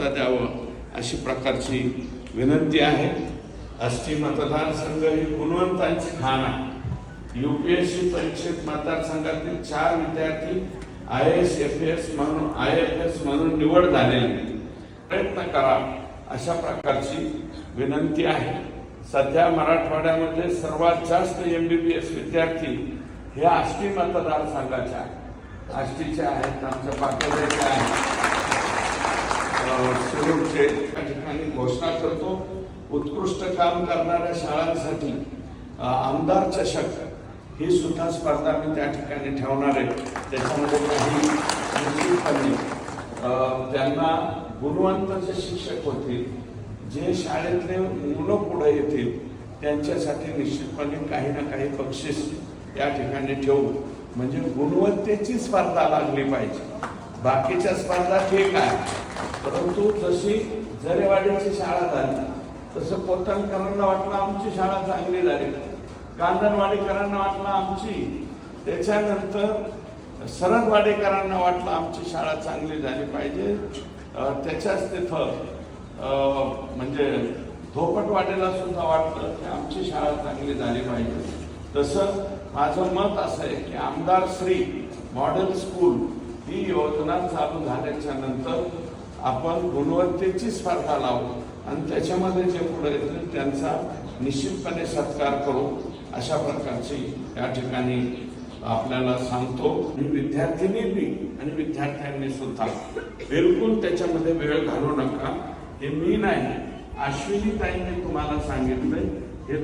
द्यावं अशी प्रकारची विनंती आहे। आष्टी मतदारसंघ ही गुणवंतांची खाण आहे। यूपीएससी परीक्षेत मतदारसंघातील 4 विद्यार्थी IAS IFS म्हणून निवड झालेले, प्रयत्न करा अशा प्रकारची विनंती आहे। सध्या मराठवाड्यामध्ये सर्वात जास्त MBBS विद्यार्थी हे आष्टी मतदारसंघाचे आहेत, आष्टीचे आहेत, आमच्या पाटोद्याचे आहेत, शिरूरचे। त्या ठिकाणी घोषणा करतो, उत्कृष्ट काम करणाऱ्या शाळांसाठी आमदार चषक ही सुद्धा स्पर्धा मी त्या ठिकाणी ठेवणार आहे। त्याच्यामध्ये काही निश्चितपणे त्यांना गुणवंत जे शिक्षक होतील, जे शाळेतले मुलं पुढे येतील, त्यांच्यासाठी निश्चितपणे काही ना काही बक्षीस या ठिकाणी ठेवू, म्हणजे गुणवत्तेची स्पर्धा लागली पाहिजे। बाकीच्या स्पर्धा ठीक आहे, परंतु जशी जरेवाडीची शाळा झाली तसं पोतनकरांना वाटलं आमची शाळा चांगली झाली, कांदनवाडीकरांना वाटलं आमची, त्याच्यानंतर सरदवाडीकरांना वाटलं आमची शाळा चांगली झाली पाहिजे, त्याच्याच तिथं म्हणजे धोपटवाडीला सुद्धा वाटलं की आमची शाळा चांगली झाली पाहिजे। तसं माझं मत असं आहे की आमदार श्री मॉडेल स्कूल ही योजना चालू झाल्याच्या नंतर आपण गुणवत्तेची स्पर्धा लावू आणि त्याच्यामध्ये जे पुढे येतील त्यांचा निश्चितपणे सत्कार करू अशा प्रकारची या ठिकाणी आपल्याला सांगतो। विद्यार्थिनी बी आणि विद्यार्थ्यांनी सुद्धा बिलकुल त्याच्यामध्ये वेळ घालवू नका। हे मी नाही, अश्विनी ताईंनी तुम्हाला सांगितलंय, हे